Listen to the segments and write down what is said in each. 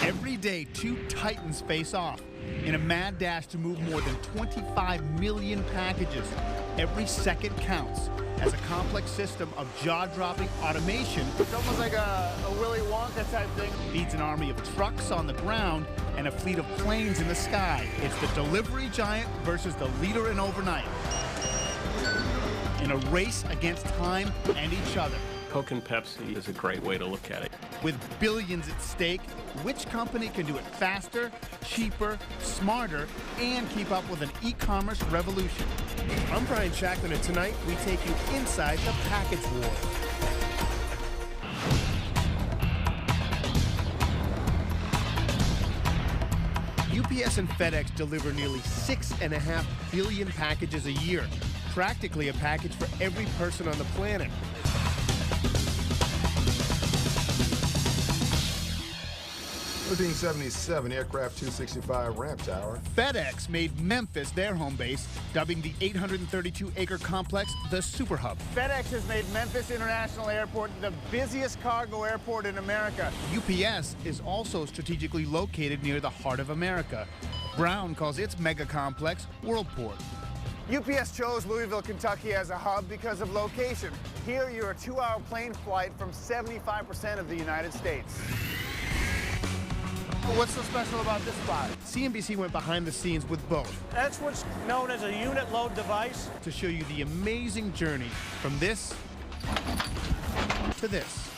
Every day, two titans face off in a mad dash to move more than 25 million packages. Every second counts as a complex system of jaw-dropping automation. It's almost like a Willy Wonka type thing. Feeds an army of trucks on the ground and a fleet of planes in the sky. It's the delivery giant versus the leader in overnight, in a race against time and each other. Coke and Pepsi is a great way to look at it. With billions at stake, which company can do it faster, cheaper, smarter, and keep up with an e-commerce revolution? I'm Brian Shackman, and tonight we take you inside the package war. UPS and FedEx deliver nearly 6.5 billion packages a year, practically a package for every person on the planet. Building 77, aircraft 265 ramp tower. FedEx made Memphis their home base, dubbing the 832-acre complex the Super Hub. FedEx has made Memphis International Airport the busiest cargo airport in America. UPS is also strategically located near the heart of America. Brown calls its mega complex Worldport. UPS chose Louisville, Kentucky as a hub because of location. Here, you're a 2-hour plane flight from 75% of the United States. What's so special about this spot? CNBC went behind the scenes with both That's what's known as a unit load device. to show you the amazing journey from this to this.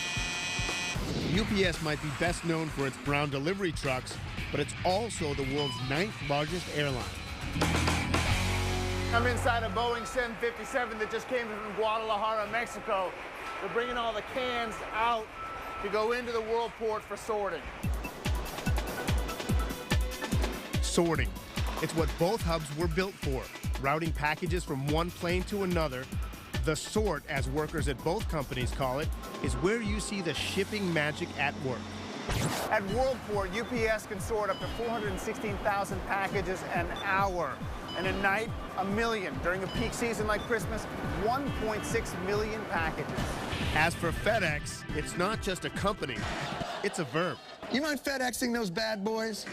UPS might be best known for its Brown delivery trucks, but it's also the world's 9th largest airline. I'm inside a Boeing 757 that just came from Guadalajara, Mexico. They're bringing all the cans out to go into the Worldport for sorting. Sorting. It's what both hubs were built for, routing packages from one plane to another. The sort, as workers at both companies call it, is where you see the shipping magic at work. At Worldport, UPS can sort up to 416,000 packages an hour. And at night, 1 million. During a peak season like Christmas, 1.6 million packages. As for FedEx, it's not just a company, it's a verb. You mind FedExing those bad boys?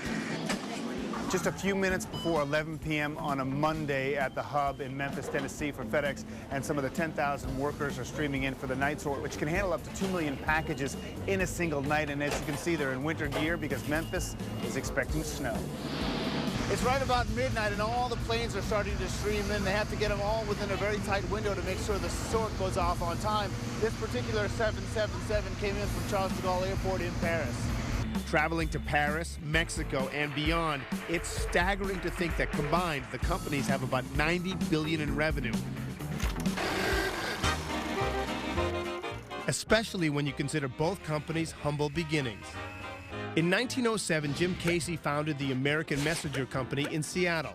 Just a few minutes before 11 p.m. on a Monday at the hub in Memphis, Tennessee for FedEx, and some of the 10,000 workers are streaming in for the night sort, which can handle up to 2 million packages in a single night. And as you can see, they're in winter gear because Memphis is expecting snow. It's right about midnight, and all the planes are starting to stream in. They have to get them all within a very tight window to make sure the sort goes off on time. This particular 777 came in from Charles de Gaulle Airport in Paris. Traveling to Paris, Mexico, and beyond, it's staggering to think that combined, the companies have about $90 billion in revenue. Especially when you consider both companies' humble beginnings. In 1907, Jim Casey founded the American Messenger Company in Seattle.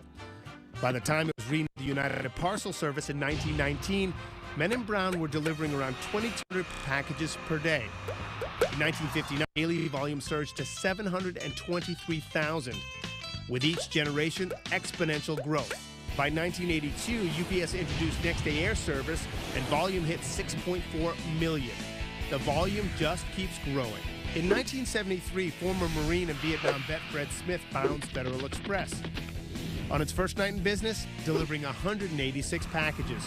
By the time it was renamed the United Parcel Service in 1919, men in brown were delivering around 2,200 packages per day. In 1959, daily volume surged to 723,000. With each generation, exponential growth. By 1982, UPS introduced next-day air service, and volume hit 6.4 million. The volume just keeps growing. In 1973, former Marine and Vietnam vet Fred Smith founds Federal Express. On its first night in business, delivering 186 packages.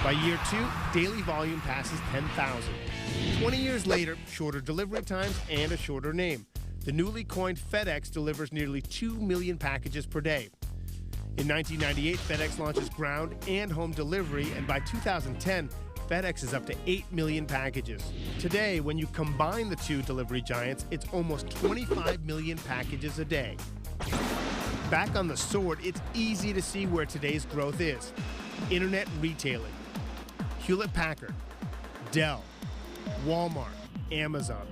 By year 2, daily volume passes 10,000. 20 years later, shorter delivery times and a shorter name. The newly coined FedEx delivers nearly 2 million packages per day. In 1998, FedEx launches ground and home delivery, and by 2010, FedEx is up to 8 million packages. Today, when you combine the two delivery giants, it's almost 25 million packages a day. Back on the sword, it's easy to see where today's growth is. Internet retailing. Hewlett-Packard, Dell, Walmart, Amazon.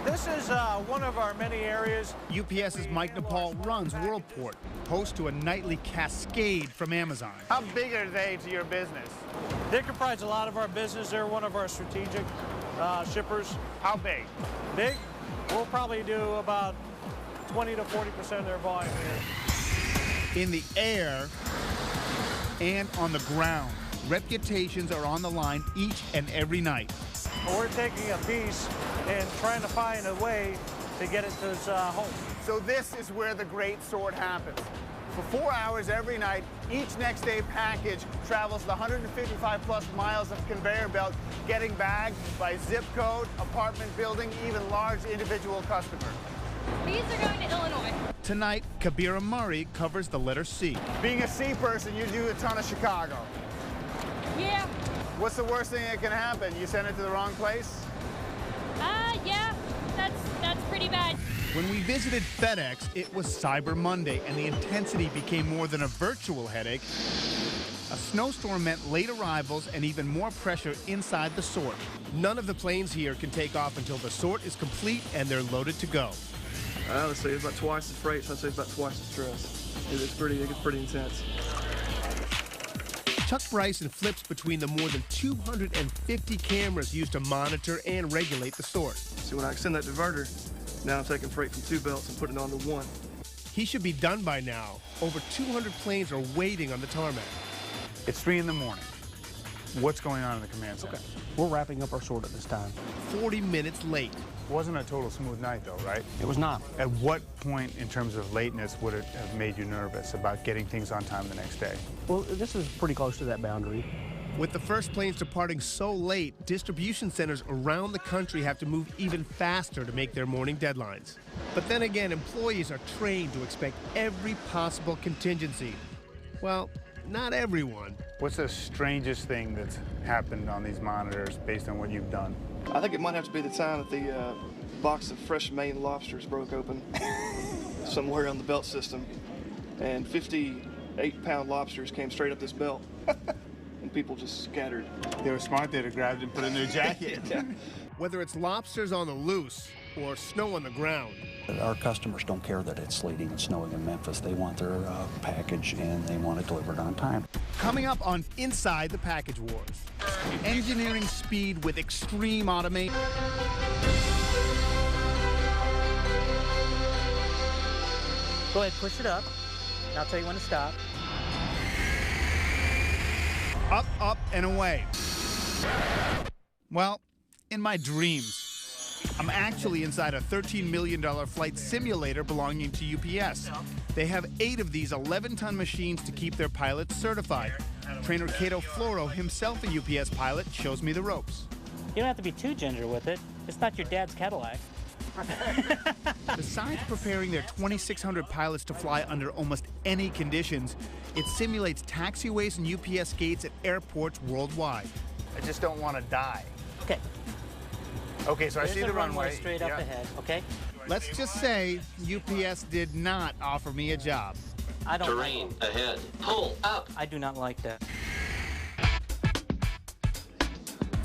This is one of our many areas. UPS's Mike Nepal runs Worldport, host to a nightly cascade from Amazon. How big are they to your business? They comprise a lot of our business. They're one of our strategic shippers. How big? Big? We'll probably do about 20 to 40% of their volume here. In the air and on the ground, reputations are on the line each and every night. We're taking a piece and trying to find a way to get it to his home. So this is where the great sort happens. For 4 hours every night, each next day package travels the 155 plus miles of conveyor belt, getting bagged by zip code, apartment building, even large individual customer. These are going to Illinois. Tonight, Kabira Murray covers the letter C. Being a C person, you do a ton of Chicago. Yeah. What's the worst thing that can happen? You send it to the wrong place? Yeah. That's pretty bad. When we visited FedEx, it was Cyber Monday, and the intensity became more than a virtual headache. A snowstorm meant late arrivals and even more pressure inside the sort. None of the planes here can take off until the sort is complete and they're loaded to go. Let's say it's about twice the freight, so I'd say it's about twice the stress. It gets pretty intense. Chuck Bryson flips between the more than 250 cameras used to monitor and regulate the sort. See, when I extend that diverter, now I'm taking freight from 2 belts and putting it onto 1. He should be done by now. Over 200 planes are waiting on the tarmac. It's 3 in the morning. What's going on in the command center? Okay. We're wrapping up our sort at this time. 40 minutes late. Wasn't a total smooth night though, right? It was not. At what point in terms of lateness would it have made you nervous about getting things on time the next day? Well, this is pretty close to that boundary. With the first planes departing so late, distribution centers around the country have to move even faster to make their morning deadlines. But then again, employees are trained to expect every possible contingency. Well, not everyone. What's the strangest thing that's happened on these monitors based on what you've done? I think it might have to be the time that the box of fresh Maine lobsters broke open somewhere on the belt system, and 58-pound lobsters came straight up this belt, and people just scattered. They were smart. They'd have grabbed it and put it in their jacket. Yeah. Whether it's lobsters on the loose or snow on the ground. Our customers don't care that it's sleeting and snowing in Memphis. They want their package and they want it delivered on time. Coming up on Inside the Package Wars. Engineering speed with extreme automation. Go ahead, push it up. I'll tell you when to stop. Up, up, and away. Well, in my dreams. I'm actually inside a $13 million flight simulator belonging to UPS. They have 8 of these 11-ton machines to keep their pilots certified. Trainer Cato Floro, himself a UPS pilot, shows me the ropes. You don't have to be too ginger with it. It's not your dad's Cadillac. Besides preparing their 2,600 pilots to fly under almost any conditions, it simulates taxiways and UPS gates at airports worldwide. I just don't want to die. Okay. Okay, so There's I see the runway straight up ahead, okay? Let's just say UPS did not offer me a job. I don't Terrain ahead. Pull up. I do not like that.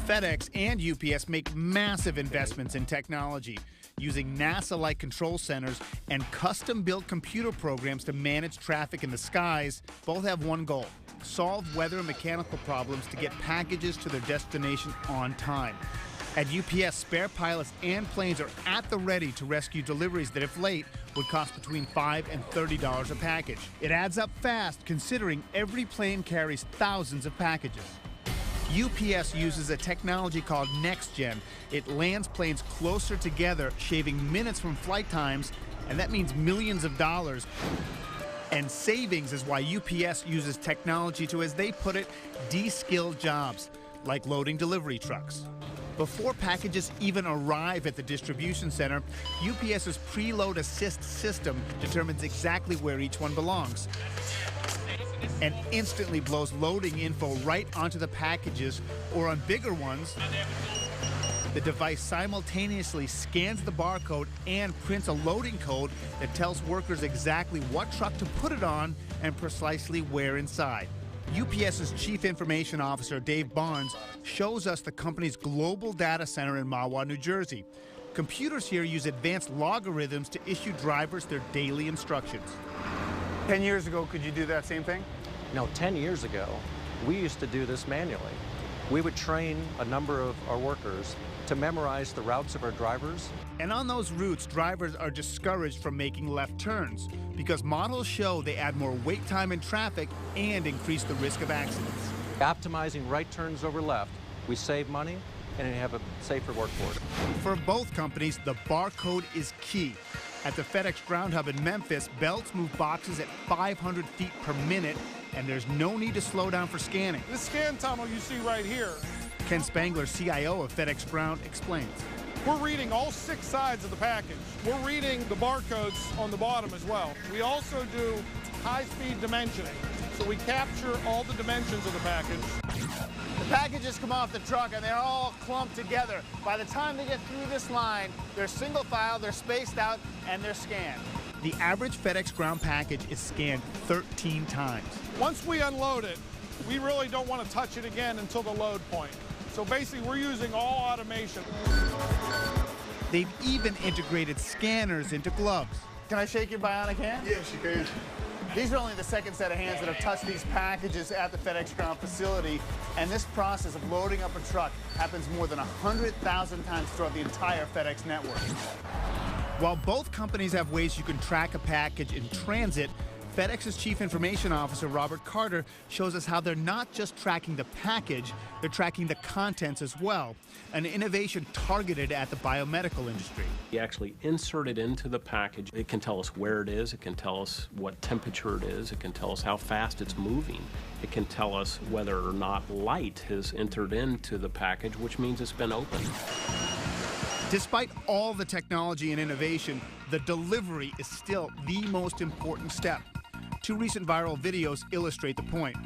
FedEx and UPS make massive investments in technology, using NASA-like control centers and custom-built computer programs to manage traffic in the skies. Both have one goal: solve weather and mechanical problems to get packages to their destination on time. At UPS, spare pilots and planes are at the ready to rescue deliveries that, if late, would cost between $5 and $30 a package. It adds up fast, considering every plane carries thousands of packages. UPS uses a technology called NextGen. It lands planes closer together, shaving minutes from flight times, and that means millions of dollars. And savings is why UPS uses technology to, as they put it, de-skill jobs, like loading delivery trucks. Before packages even arrive at the distribution center, UPS's preload assist system determines exactly where each one belongs and instantly blows loading info right onto the packages, or on bigger ones, the device simultaneously scans the barcode and prints a loading code that tells workers exactly what truck to put it on and precisely where inside. UPS's Chief Information Officer, Dave Barnes, shows us the company's global data center in Mahwah, New Jersey. Computers here use advanced logarithms to issue drivers their daily instructions. 10 years ago, could you do that same thing? No, 10 years ago, we used to do this manually. We would train a number of our workers to memorize the routes of our drivers. And on those routes, drivers are discouraged from making left turns because models show they add more wait time in traffic and increase the risk of accidents. Optimizing right turns over left, we save money and have a safer workforce. For both companies, the barcode is key. At the FedEx ground hub in Memphis, belts move boxes at 500 feet per minute, and there's no need to slow down for scanning. This scan tunnel you see right here, Ken Spangler, CIO of FedEx Ground, explains. we're reading all 6 sides of the package. We're reading the barcodes on the bottom as well. We also do high-speed dimensioning, so we capture all the dimensions of the package. The packages come off the truck and they're all clumped together. By the time they get through this line, they're single file, they're spaced out, and they're scanned. The average FedEx Ground package is scanned 13 times. Once we unload it, we really don't want to touch it again until the load point. So basically, we're using all automation. They've even integrated scanners into gloves. Can I shake your bionic hand? Yes, you can. These are only the second set of hands that have touched these packages at the FedEx Ground facility, and this process of loading up a truck happens more than 100,000 times throughout the entire FedEx network. While both companies have ways you can track a package in transit, FedEx's Chief Information Officer, Robert Carter, shows us how they're not just tracking the package, they're tracking the contents as well, an innovation targeted at the biomedical industry. You actually insert it into the package. It can tell us where it is. It can tell us what temperature it is. It can tell us how fast it's moving. It can tell us whether or not light has entered into the package, which means it's been opened. Despite all the technology and innovation, the delivery is still the most important step. 2 recent viral videos illustrate the point.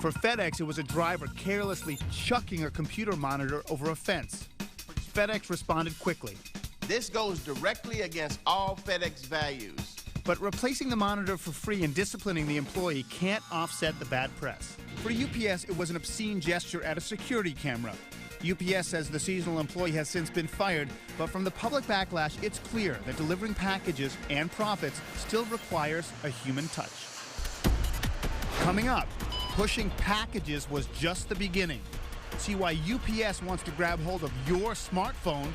For FedEx, it was a driver carelessly chucking a computer monitor over a fence. FedEx responded quickly. This goes directly against all FedEx values. But replacing the monitor for free and disciplining the employee can't offset the bad press. For UPS, it was an obscene gesture at a security camera. UPS says the seasonal employee has since been fired, but from the public backlash, it's clear that delivering packages and profits still requires a human touch. Coming up, pushing packages was just the beginning. See why UPS wants to grab hold of your smartphone.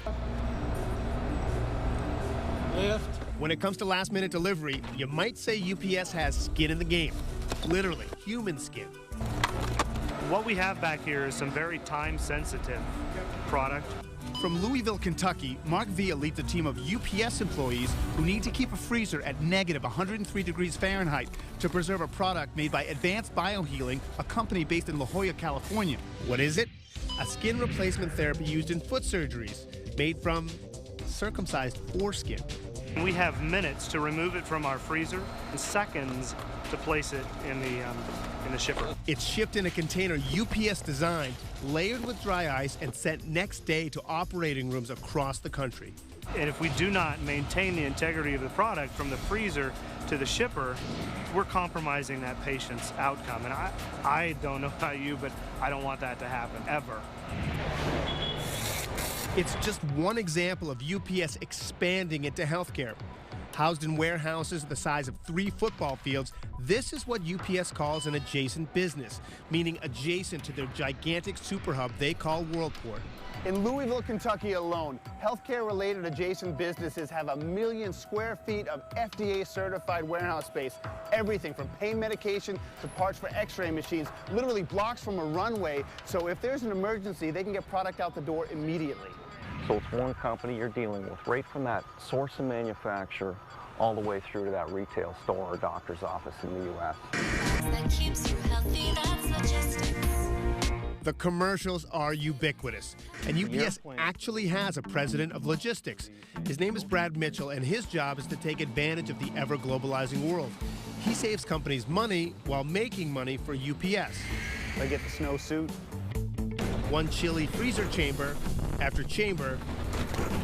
Lift. When it comes to last-minute delivery, you might say UPS has skin in the game. Literally, human skin. What we have back here is some very time-sensitive product. From Louisville, Kentucky, Mark Villa leads a team of UPS employees who need to keep a freezer at negative 103 degrees Fahrenheit to preserve a product made by Advanced Biohealing, a company based in La Jolla, California. What is it? A skin replacement therapy used in foot surgeries, made from circumcised foreskin. We have minutes to remove it from our freezer and seconds to place it in the shipper. It's shipped in a container UPS designed, layered with dry ice, and sent next day to operating rooms across the country. And if we do not maintain the integrity of the product from the freezer to the shipper, we're compromising that patient's outcome. And I don't know about you, but I don't want that to happen, ever. It's just one example of UPS expanding into healthcare. Housed in warehouses the size of 3 football fields, this is what UPS calls an adjacent business, meaning adjacent to their gigantic super hub they call Worldport. In Louisville, Kentucky alone, healthcare-related adjacent businesses have 1 million square feet of FDA-certified warehouse space. Everything from pain medication to parts for x-ray machines, literally blocks from a runway, so if there's an emergency, they can get product out the door immediately. So it's one company you're dealing with, right from that source and manufacturer all the way through to that retail store or doctor's office in the U.S. That keeps you healthy, that's logistics. The commercials are ubiquitous, and UPS actually has a president of logistics. His name is Brad Mitchell, and his job is to take advantage of the ever-globalizing world. He saves companies money while making money for UPS. I get the snowsuit. One chilly freezer chamber after chamber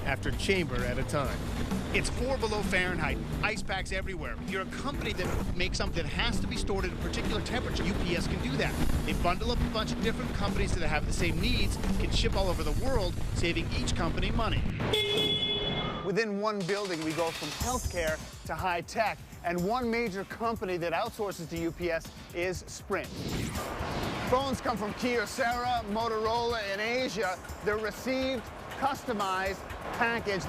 after chamber at a time. It's 4 below Fahrenheit, ice packs everywhere. You're a company that makes something that has to be stored at a particular temperature. UPS can do that. They bundle up a bunch of different companies that have the same needs, can ship all over the world, saving each company money. Within one building, we go from healthcare to high tech, and one major company that outsources to UPS is Sprint. Phones come from Kyocera, Motorola in Asia. They're received, customized, packaged,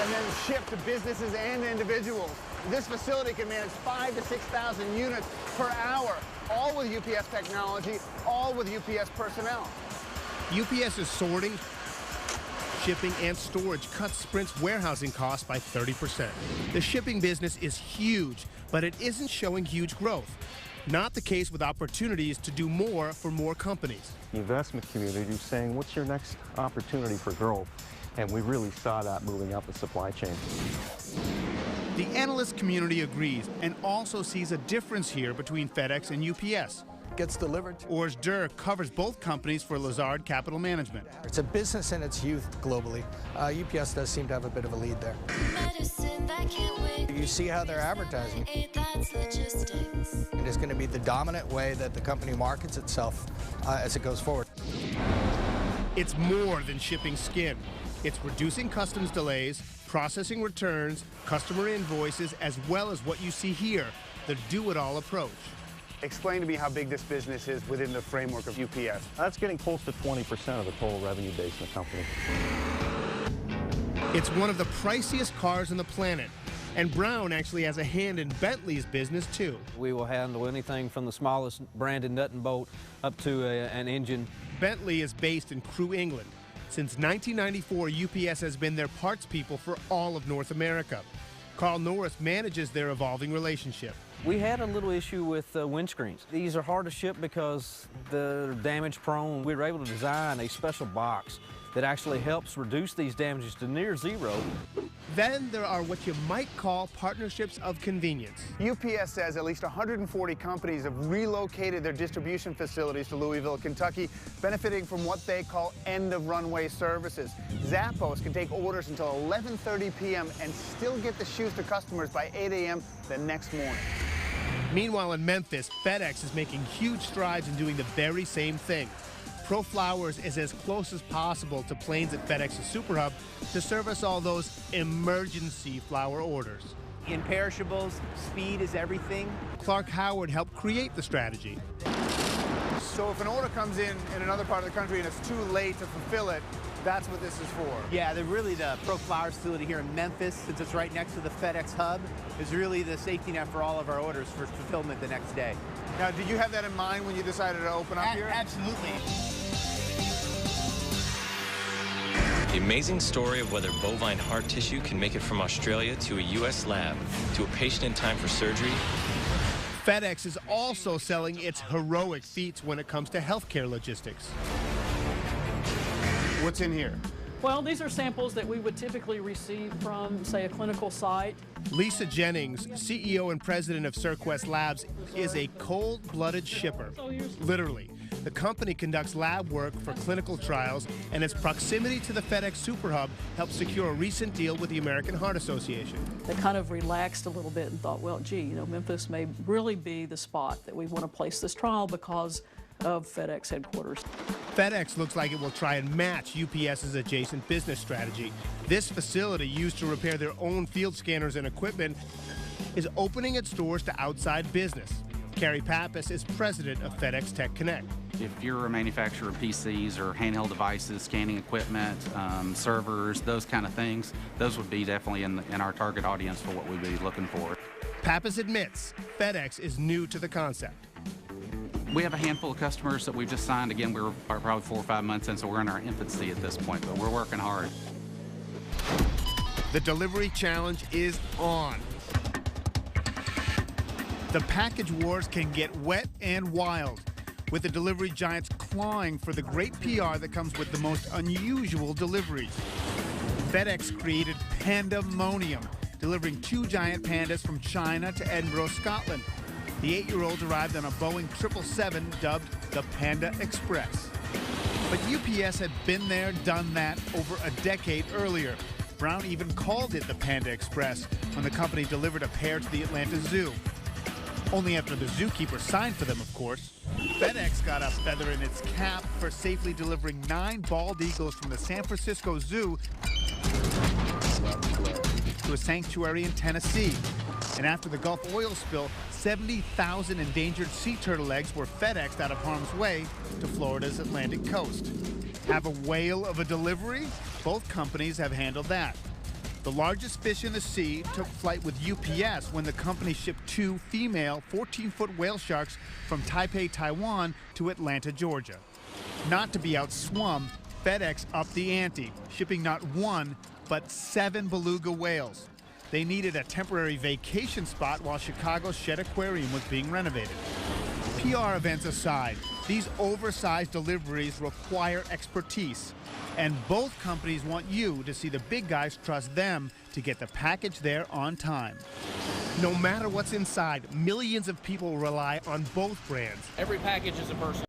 and then shipped to businesses and individuals. This facility can manage 5,000 to 6,000 units per hour, all with UPS technology, all with UPS personnel. UPS is sorting, shipping and storage cuts Sprint's warehousing costs by 30%. The shipping business is huge, but it isn't showing huge growth. Not the case with opportunities to do more for more companies. The investment community is saying, what's your next opportunity for growth? And we really saw that moving up the supply chain. The analyst community agrees and also sees a difference here between FedEx and UPS. Gets delivered. Urs Durr covers both companies for Lazard Capital Management. It's a business in its youth globally. UPS does seem to have a bit of a lead there. You see how they're advertising. It is going to be the dominant way that the company markets itself as it goes forward. It's more than shipping skin. It's reducing customs delays, processing returns, customer invoices, as well as what you see here, the do-it-all approach. Explain to me how big this business is within the framework of UPS. That's getting close to 20% of the total revenue base in the company. It's one of the priciest cars on the planet. And Brown actually has a hand in Bentley's business, too. We will handle anything from the smallest branded nut and bolt up to an engine. Bentley is based in Crewe, England. Since 1994, UPS has been their parts people for all of North America. Carl Norris manages their evolving relationship. We had a little issue with windscreens. These are hard to ship because they're damage prone. We were able to design a special box that actually helps reduce these damages to near zero. Then there are what you might call partnerships of convenience. UPS says at least 140 companies have relocated their distribution facilities to Louisville, Kentucky, benefiting from what they call end-of-runway services. Zappos can take orders until 11:30 p.m. and still get the shoes to customers by 8 a.m. the next morning. Meanwhile, in Memphis, FedEx is making huge strides in doing the very same thing. Pro Flowers is as close as possible to planes at FedEx's Super Hub to service all those emergency flower orders. In perishables, speed is everything. Clark Howard helped create the strategy. So if an order comes in another part of the country and it's too late to fulfill it, that's what this is for. Yeah, the Pro Flowers facility here in Memphis, since it's right next to the FedEx hub, is really the safety net for all of our orders for fulfillment the next day. Now, did you have that in mind when you decided to open up here? Absolutely. The amazing story of whether bovine heart tissue can make it from Australia to a U.S. lab to a patient in time for surgery. FedEx is also selling its heroic feats when it comes to healthcare logistics. What's in here? Well, these are samples that we would typically receive from, say, a clinical site. Lisa Jennings, CEO and president of Cirquest Labs, is a cold-blooded shipper. Literally. The company conducts lab work for clinical trials, and its proximity to the FedEx Super Hub helped secure a recent deal with the American Heart Association. They kind of relaxed a little bit and thought, well, gee, Memphis may really be the spot that we want to place this trial because of FedEx headquarters. FedEx looks like it will try and match UPS's adjacent business strategy. This facility, used to repair their own field scanners and equipment, is opening its doors to outside business. Carrie Pappas is president of FedEx Tech Connect. If you're a manufacturer of PCs or handheld devices, scanning equipment, servers, those kind of things, those would be definitely in our target audience for what we'd be looking for. Pappas admits FedEx is new to the concept. We have a handful of customers that we've just signed. Again, we're probably 4 or 5 months in, so we're in our infancy at this point, but we're working hard. The delivery challenge is on. The package wars can get wet and wild, with the delivery giants clawing for the great PR that comes with the most unusual deliveries. FedEx created Pandemonium, delivering 2 giant pandas from China to Edinburgh, Scotland. The 8-year-olds arrived on a Boeing 777 dubbed the Panda Express. But UPS had been there, done that over a decade earlier. Brown even called it the Panda Express when the company delivered a pair to the Atlanta Zoo. Only after the zookeeper signed for them, of course. FedEx got a feather in its cap for safely delivering 9 bald eagles from the San Francisco Zoo to a sanctuary in Tennessee. And after the Gulf oil spill, 70,000 endangered sea turtle eggs were FedExed out of harm's way to Florida's Atlantic coast. Have a whale of a delivery? Both companies have handled that. The largest fish in the sea took flight with UPS when the company shipped 2 female 14-foot whale sharks from Taipei, Taiwan to Atlanta, Georgia. Not to be outswum, FedEx upped the ante, shipping not one, but 7 beluga whales. They needed a temporary vacation spot while Chicago's Shedd Aquarium was being renovated. PR events aside, these oversized deliveries require expertise, and both companies want you to see the big guys trust them to get the package there on time. No matter what's inside, millions of people rely on both brands. Every package is a person.